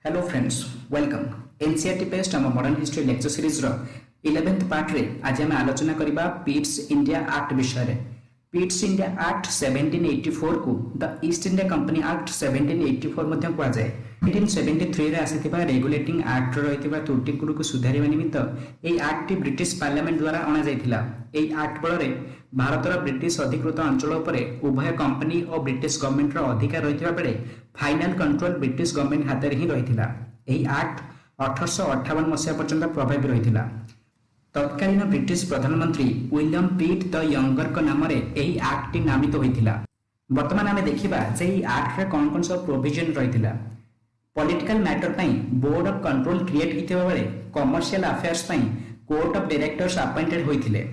Hello friends welcome NCERT based आम modern history lecture series रो 11th part रे आज हम आलोचना करबा पिट्स इंडिया एक्ट विषय रे। पिट्स इंडिया एक्ट 1784 को the east India company act 1784 मध्ये कुआ जाय। 1873 रे आसीथिबा रेगुलेटिंग एक्ट रहिथिबा त्रुटि गुरु सुधारिबा निमित्त एई एक्ट टी ब्रिटिश पार्लियामेंट द्वारा अणा जायथिला। एई एक्ट बल रे भारतर ब्रिटिश अधिकृत अंचल उपरे उभय कंपनी और ब्रिटिश गवर्नमेंट रो अधिकार रहिथिबा बेले फाइनल कंट्रोल ब्रिटिश गवर्नमेंट हाथ रे ही रहिथिला। एई एक्ट 1858 मसिया पर्यंत प्रभावी रहिथिला। तत्कालीन ब्रिटिश प्रधानमंत्री विलियम पिट द यंगर को नाम रे एही एक्ट टी नामित होइथिला। वर्तमान आमे देखिबा जे एही एक्ट रे कोन कोन सब प्रोविजन रहिथिला। पॉलिटिकल मैटर पई बोर्ड ऑफ कंट्रोल क्रिएट हिथिबा बेले कमर्शियल अफेयर्स पई कोर्ट ऑफ डायरेक्टर्स अपॉइंटेड होइथिले।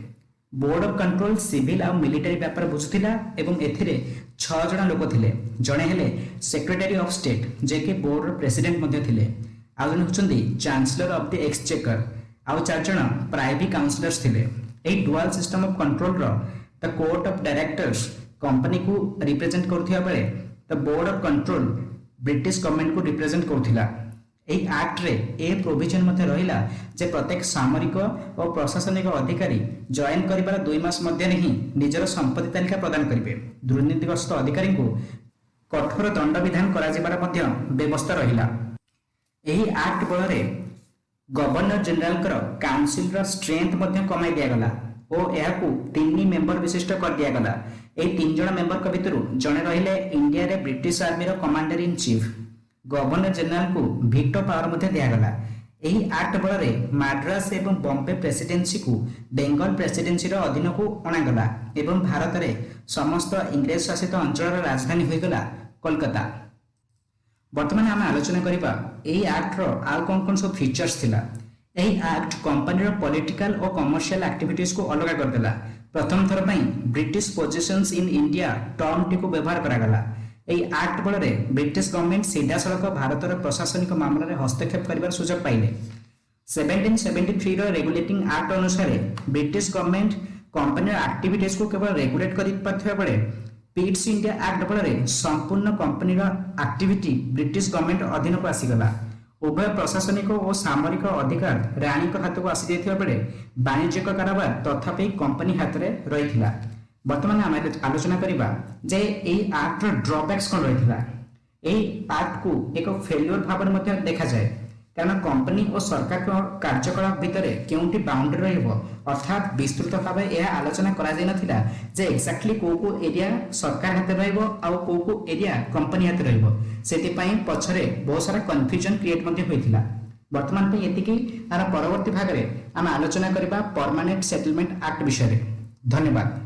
बोर्ड ऑफ कंट्रोल सिविल और मिलिटरी व्यापार बुझुथिला एवं एथिरे 6 जण लोक थिले। जणे हेले सेक्रेटरी ऑफ स्टेट जे के बोर्ड प्रेसिडेंट मध्ये थिले। आ जण हुचंदी चांसलर ऑफ द एक्सचेकर आउ 4 जण प्राइवेट काउंसिलर्स थिले। A dual system of control रो the court of directors company को रिप्रेजेंट करथिया बेले the board of control British government को रिप्रेजेंट करथिला। एही एक्ट रे ए प्रोविजन मध्ये रहिला जे प्रत्येक सामरिक और प्रशासनिक अधिकारी जॉइन करिबार 2 मास मध्ये ही निजर संपत्ति तालिका प्रदान करिवे। दुर्नीतिग्रस्त अधिकारी को कठोर दंड विधान करा जिबार मध्ये व्यवस्था रहिला। एही एक्ट बल रे गवर्नर जनरल कर काउंसिल रो स्ट्रेंथ मध्ये कमाई दिया गला और एहा को 3 मेंबर विशिष्ट कर दिया गला। ए 3 जण मेंबर के भितरु जणे रहिले इंडिया रे ब्रिटिश आर्मी रो commander in chief. Governor general को वीटो पावर मध्ये दिया गला। एही एक्ट बल रे मद्रास एवं बॉम्बे प्रेसिडेंसी को बेंगल प्रेसिडेंसी रो अधीन को अणा गला एवं भारत रे समस्त इंग्रज शासित अंचल रो राजधानी होई गला कोलकाता। वर्तमान आम आलोचना करिबा एही एक्ट रो आ कोन सब फीचर्स थिला। एही एक्ट कंपनी रो पॉलिटिकल और कमर्शियल एक्टिविटीज को अलग कर देला। प्रथम थर पई British positions in India term T को व्यवहार करा गला। एही एक्ट बल रे ब्रिटिश गवर्नमेंट सीधा सड़क भारत रो प्रशासनिक मामला रे हस्तक्षेप करिबार सुযোগ पाइले। 1773 रो रेगुलेटिंग एक्ट अनुसार ब्रिटिश गवर्नमेंट कंपनी रो एक्टिविटीज को केवल रेगुलेट करि पाथबा बेले पिट्स इंडिया एक्ट बल रे संपूर्ण कंपनी रो एक्टिविटी ब्रिटिश गवर्नमेंट अधीन को आसी गला। उभय प्रशासनिक और सामरिक अधिकार रानी को हाथ को आसी जाइथिबा बेले वाणिज्यिक कारोबार तथापि कंपनी हाथ रे रहिथिला। वर्तमान आम आलोचना करिबा जे एही एक्ट रो ड्रॉबैक्स कोन रहिथिला। एही एक्ट को एक फेल्योर भाबर मध्ये देखा जाय कारण कंपनी और सरकार को कार्यकलाप भितरे केउंटी बाउंड्री रहइबो अर्थात विस्तृत भाबे एहा आलोचना करा जाय नथिला जे एक्जेक्टली को एरिया सरकार हाथ रहइबो आ को एरिया कंपनी हाथ रहइबो। सेति पई पछरे बहुत सारा कंफ्यूजन क्रिएट मध्ये होइथिला। वर्तमान पे एतिकी आर परवर्ती भाग रे हम आलोचना करिबा परमानेंट सेटलमेंट एक्ट विषय रे। धन्यवाद।